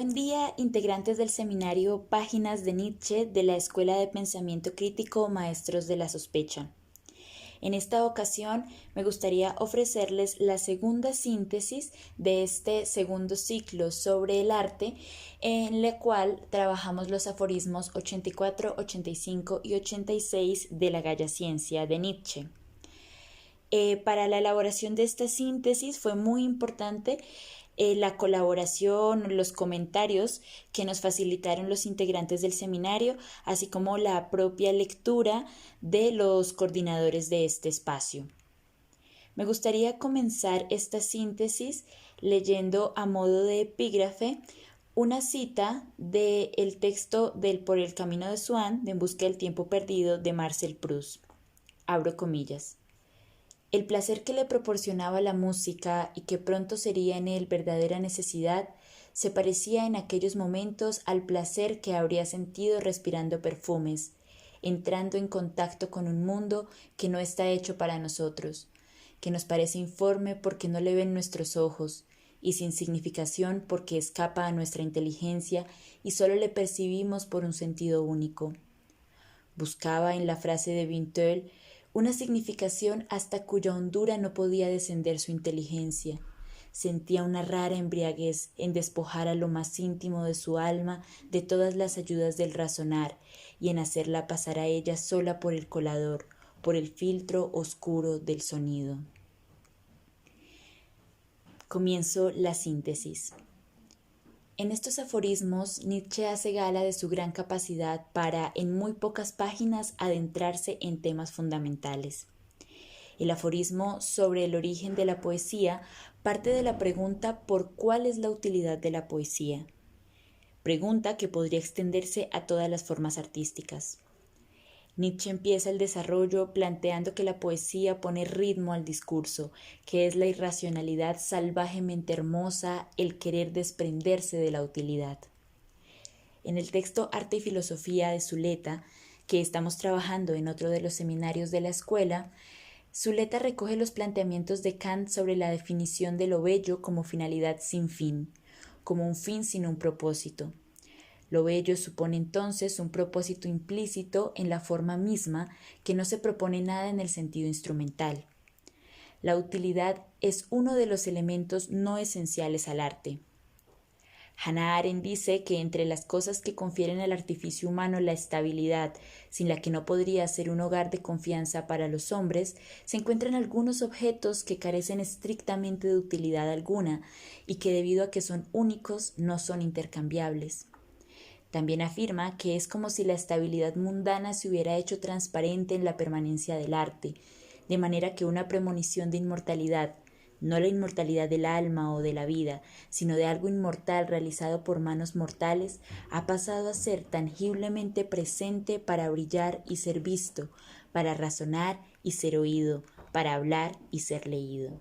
Buen día, integrantes del seminario Páginas de Nietzsche de la Escuela de Pensamiento Crítico Maestros de la Sospecha. En esta ocasión me gustaría ofrecerles la segunda síntesis de este segundo ciclo sobre el arte, en la cual trabajamos los aforismos 84, 85 y 86 de la Galla Ciencia de Nietzsche. Para la elaboración de esta síntesis fue muy importante la colaboración, los comentarios que nos facilitaron los integrantes del seminario, así como la propia lectura de los coordinadores de este espacio. Me gustaría comenzar esta síntesis leyendo a modo de epígrafe una cita del texto del Por el camino de Swann, de En busca del tiempo perdido, de Marcel Proust. Abro comillas. El placer que le proporcionaba la música y que pronto sería en él verdadera necesidad, se parecía en aquellos momentos al placer que habría sentido respirando perfumes, entrando en contacto con un mundo que no está hecho para nosotros, que nos parece informe porque no le ven nuestros ojos, y sin significación porque escapa a nuestra inteligencia y solo le percibimos por un sentido único. Buscaba en la frase de Vinteuil una significación hasta cuya hondura no podía descender su inteligencia. Sentía una rara embriaguez en despojar a lo más íntimo de su alma de todas las ayudas del razonar y en hacerla pasar a ella sola por el colador, por el filtro oscuro del sonido. Comienzo la síntesis. En estos aforismos, Nietzsche hace gala de su gran capacidad para, en muy pocas páginas, adentrarse en temas fundamentales. El aforismo sobre el origen de la poesía parte de la pregunta por cuál es la utilidad de la poesía. Pregunta que podría extenderse a todas las formas artísticas. Nietzsche empieza el desarrollo planteando que la poesía pone ritmo al discurso, que es la irracionalidad salvajemente hermosa, el querer desprenderse de la utilidad. En el texto Arte y Filosofía de Zuleta, que estamos trabajando en otro de los seminarios de la escuela, Zuleta recoge los planteamientos de Kant sobre la definición de lo bello como finalidad sin fin, como un fin sin un propósito. Lo bello supone entonces un propósito implícito en la forma misma que no se propone nada en el sentido instrumental. La utilidad es uno de los elementos no esenciales al arte. Hannah Arendt dice que entre las cosas que confieren al artificio humano la estabilidad, sin la que no podría ser un hogar de confianza para los hombres, se encuentran algunos objetos que carecen estrictamente de utilidad alguna y que debido a que son únicos no son intercambiables. También afirma que es como si la estabilidad mundana se hubiera hecho transparente en la permanencia del arte, de manera que una premonición de inmortalidad, no la inmortalidad del alma o de la vida, sino de algo inmortal realizado por manos mortales, ha pasado a ser tangiblemente presente para brillar y ser visto, para razonar y ser oído, para hablar y ser leído.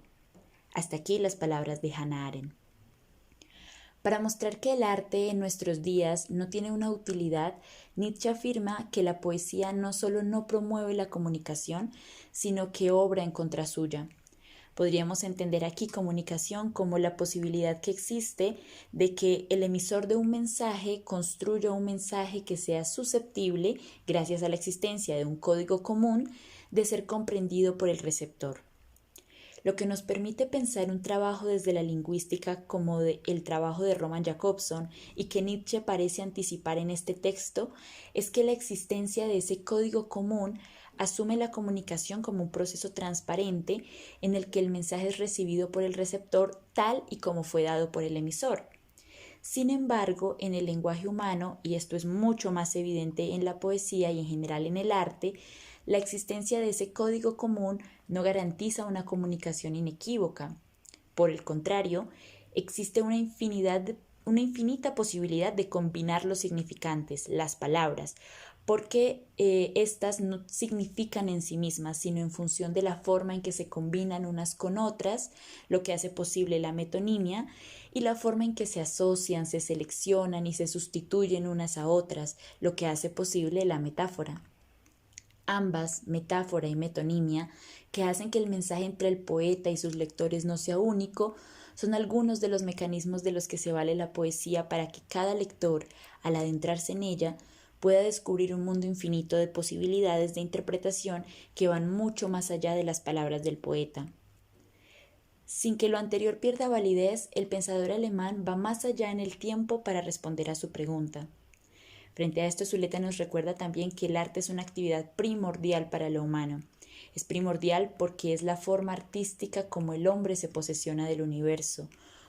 Hasta aquí las palabras de Hannah Arendt. Para mostrar que el arte en nuestros días no tiene una utilidad, Nietzsche afirma que la poesía no solo no promueve la comunicación, sino que obra en contra suya. Podríamos entender aquí comunicación como la posibilidad que existe de que el emisor de un mensaje construya un mensaje que sea susceptible, gracias a la existencia de un código común, de ser comprendido por el receptor. Lo que nos permite pensar un trabajo desde la lingüística como el trabajo de Roman Jakobson y que Nietzsche parece anticipar en este texto es que la existencia de ese código común asume la comunicación como un proceso transparente en el que el mensaje es recibido por el receptor tal y como fue dado por el emisor. Sin embargo, en el lenguaje humano, y esto es mucho más evidente en la poesía y en general en el arte, la existencia de ese código común no garantiza una comunicación inequívoca. Por el contrario, existe una infinita posibilidad de combinar los significantes, las palabras, porque éstas no significan en sí mismas, sino en función de la forma en que se combinan unas con otras, lo que hace posible la metonimia, y la forma en que se asocian, se seleccionan y se sustituyen unas a otras, lo que hace posible la metáfora. Ambas, metáfora y metonimia, que hacen que el mensaje entre el poeta y sus lectores no sea único, son algunos de los mecanismos de los que se vale la poesía para que cada lector, al adentrarse en ella, pueda descubrir un mundo infinito de posibilidades de interpretación que van mucho más allá de las palabras del poeta. Sin que lo anterior pierda validez, el pensador alemán va más allá en el tiempo para responder a su pregunta. Frente a esto, Zuleta nos recuerda también que el arte es una actividad primordial para lo humano. Es primordial porque es la forma artística como el hombre se posesiona del universo.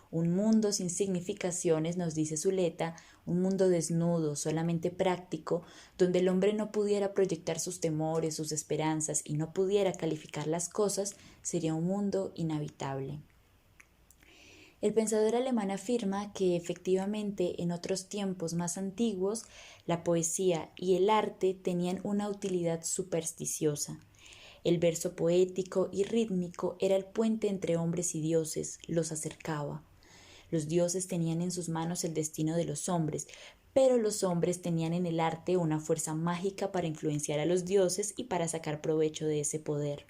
Un mundo sin significaciones, nos dice Zuleta, un mundo desnudo, solamente práctico, donde el hombre no pudiera proyectar sus temores, sus esperanzas y no pudiera calificar las cosas, sería un mundo inhabitable. El pensador alemán afirma que efectivamente en otros tiempos más antiguos la poesía y el arte tenían una utilidad supersticiosa. El verso poético y rítmico era el puente entre hombres y dioses, los acercaba. Los dioses tenían en sus manos el destino de los hombres, pero los hombres tenían en el arte una fuerza mágica para influenciar a los dioses y para sacar provecho de ese poder.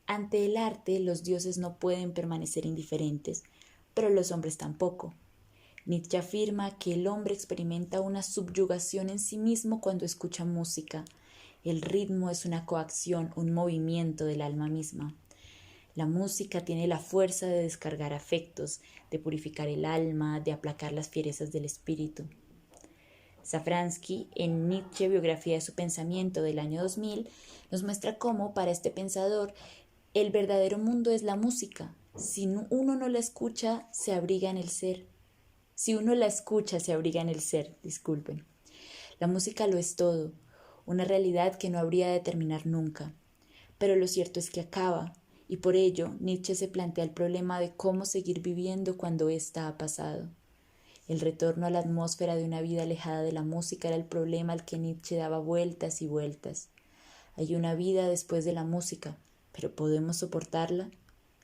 Ante el arte, los dioses no pueden permanecer indiferentes, pero los hombres tampoco. Nietzsche afirma que el hombre experimenta una subyugación en sí mismo cuando escucha música. El ritmo es una coacción, un movimiento del alma misma. La música tiene la fuerza de descargar afectos, de purificar el alma, de aplacar las fierezas del espíritu. Safransky, en Nietzsche, biografía de su pensamiento del año 2000, nos muestra cómo, para este pensador, el verdadero mundo es la música. Si uno no la escucha, se abriga en el ser. Disculpen. La música lo es todo, una realidad que no habría de terminar nunca. Pero lo cierto es que acaba, y por ello Nietzsche se plantea el problema de cómo seguir viviendo cuando ésta ha pasado. El retorno a la atmósfera de una vida alejada de la música era el problema al que Nietzsche daba vueltas y vueltas. Hay una vida después de la música, pero ¿podemos soportarla?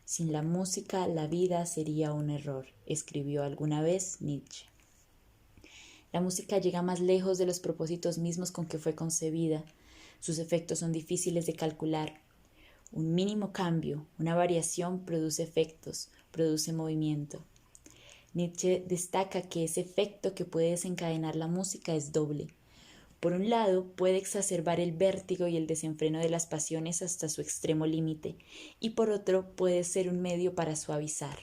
Sin la música, la vida sería un error, escribió alguna vez Nietzsche. La música llega más lejos de los propósitos mismos con que fue concebida. Sus efectos son difíciles de calcular. Un mínimo cambio, una variación produce efectos, produce movimiento. Nietzsche destaca que ese efecto que puede desencadenar la música es doble. Por un lado, puede exacerbar el vértigo y el desenfreno de las pasiones hasta su extremo límite, y por otro, puede ser un medio para suavizar.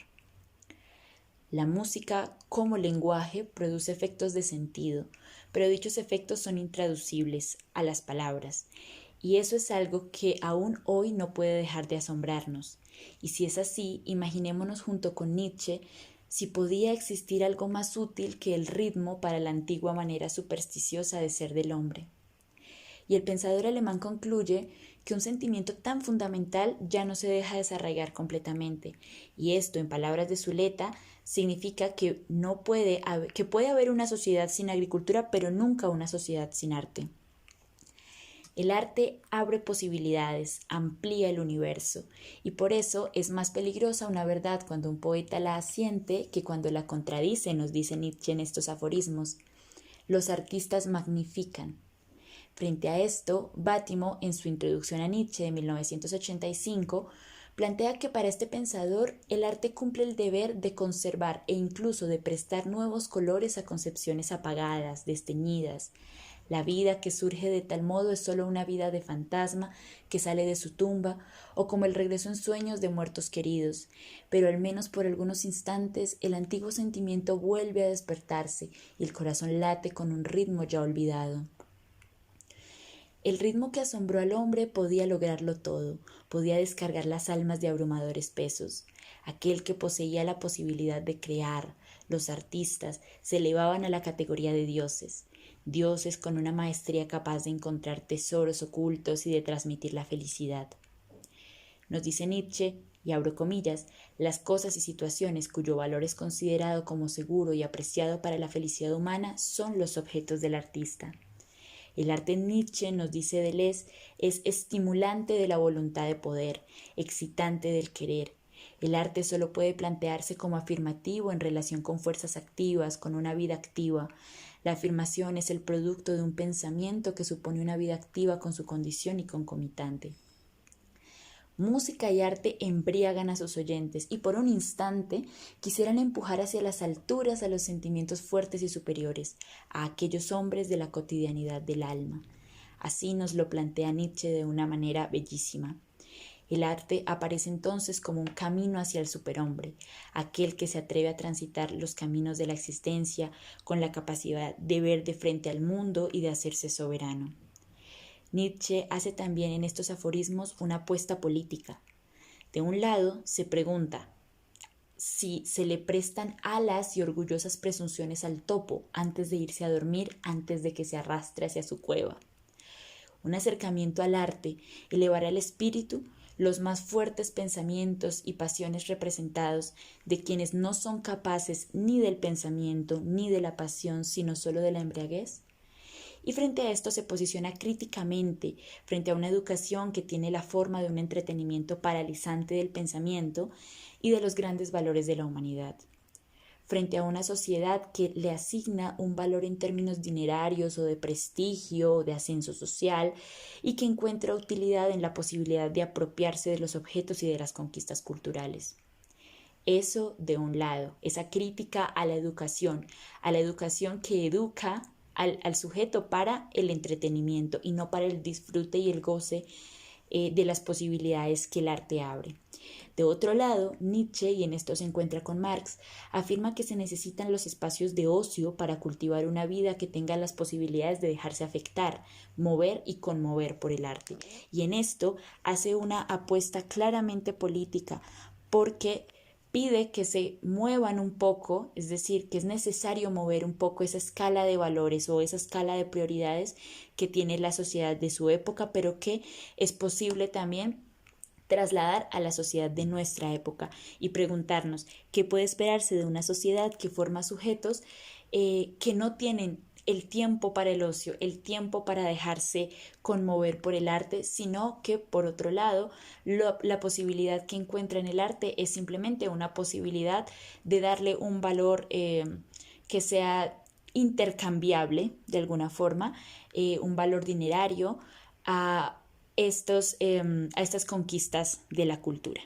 La música, como lenguaje, produce efectos de sentido, pero dichos efectos son intraducibles a las palabras, y eso es algo que aún hoy no puede dejar de asombrarnos. Y si es así, imaginémonos junto con Nietzsche si podía existir algo más útil que el ritmo para la antigua manera supersticiosa de ser del hombre. Y el pensador alemán concluye que un sentimiento tan fundamental ya no se deja desarraigar completamente, y esto, en palabras de Zuleta, significa que puede haber una sociedad sin agricultura, pero nunca una sociedad sin arte. El arte abre posibilidades, amplía el universo, y por eso es más peligrosa una verdad cuando un poeta la asiente que cuando la contradice, nos dice Nietzsche en estos aforismos. Los artistas magnifican. Frente a esto, Bátimo, en su introducción a Nietzsche de 1985, plantea que para este pensador el arte cumple el deber de conservar e incluso de prestar nuevos colores a concepciones apagadas, desteñidas. La vida que surge de tal modo es solo una vida de fantasma que sale de su tumba o como el regreso en sueños de muertos queridos, pero al menos por algunos instantes el antiguo sentimiento vuelve a despertarse y el corazón late con un ritmo ya olvidado. El ritmo que asombró al hombre podía lograrlo todo, podía descargar las almas de abrumadores pesos. Aquel que poseía la posibilidad de crear, los artistas, se elevaban a la categoría de dioses. Dioses con una maestría capaz de encontrar tesoros ocultos y de transmitir la felicidad. Nos dice Nietzsche, y abro comillas, las cosas y situaciones cuyo valor es considerado como seguro y apreciado para la felicidad humana son los objetos del artista. El arte en Nietzsche, nos dice Deleuze, es estimulante de la voluntad de poder, excitante del querer. El arte solo puede plantearse como afirmativo en relación con fuerzas activas, con una vida activa. La afirmación es el producto de un pensamiento que supone una vida activa con su condición y concomitante. Música y arte embriagan a sus oyentes y por un instante quisieran empujar hacia las alturas a los sentimientos fuertes y superiores, a aquellos hombres de la cotidianidad del alma. Así nos lo plantea Nietzsche de una manera bellísima. El arte aparece entonces como un camino hacia el superhombre, aquel que se atreve a transitar los caminos de la existencia con la capacidad de ver de frente al mundo y de hacerse soberano. Nietzsche hace también en estos aforismos una apuesta política. De un lado, se pregunta si se le prestan alas y orgullosas presunciones al topo antes de irse a dormir, antes de que se arrastre hacia su cueva. Un acercamiento al arte elevará el espíritu, los más fuertes pensamientos y pasiones representados de quienes no son capaces ni del pensamiento ni de la pasión, sino solo de la embriaguez. Y frente a esto se posiciona críticamente frente a una educación que tiene la forma de un entretenimiento paralizante del pensamiento y de los grandes valores de la humanidad. Frente a una sociedad que le asigna un valor en términos dinerarios o de prestigio o de ascenso social y que encuentra utilidad en la posibilidad de apropiarse de los objetos y de las conquistas culturales. Eso de un lado, esa crítica a la educación que educa al sujeto para el entretenimiento y no para el disfrute y el goce de las posibilidades que el arte abre. De otro lado, Nietzsche, y en esto se encuentra con Marx, afirma que se necesitan los espacios de ocio para cultivar una vida que tenga las posibilidades de dejarse afectar, mover y conmover por el arte. Y en esto hace una apuesta claramente política, porque pide que se muevan un poco, es decir, que es necesario mover un poco esa escala de valores o esa escala de prioridades que tiene la sociedad de su época, pero que es posible también trasladar a la sociedad de nuestra época y preguntarnos qué puede esperarse de una sociedad que forma sujetos que no tienen el tiempo para el ocio, el tiempo para dejarse conmover por el arte, sino que por otro lado la posibilidad que encuentra en el arte es simplemente una posibilidad de darle un valor que sea intercambiable de alguna forma, un valor dinerario a estas conquistas de la cultura.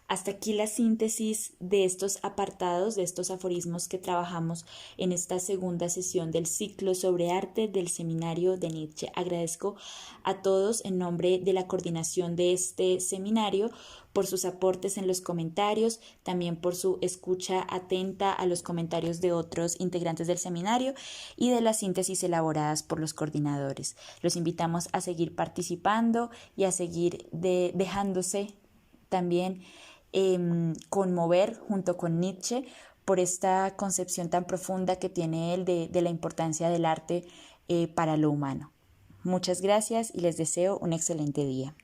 Hasta aquí la síntesis de estos apartados, de estos aforismos que trabajamos en esta segunda sesión del ciclo sobre arte del seminario de Nietzsche. Agradezco a todos en nombre de la coordinación de este seminario por sus aportes en los comentarios, también por su escucha atenta a los comentarios de otros integrantes del seminario y de las síntesis elaboradas por los coordinadores. Los invitamos a seguir participando y a seguir dejándose también conmover junto con Nietzsche por esta concepción tan profunda que tiene él de la importancia del arte para lo humano. Muchas gracias y les deseo un excelente día.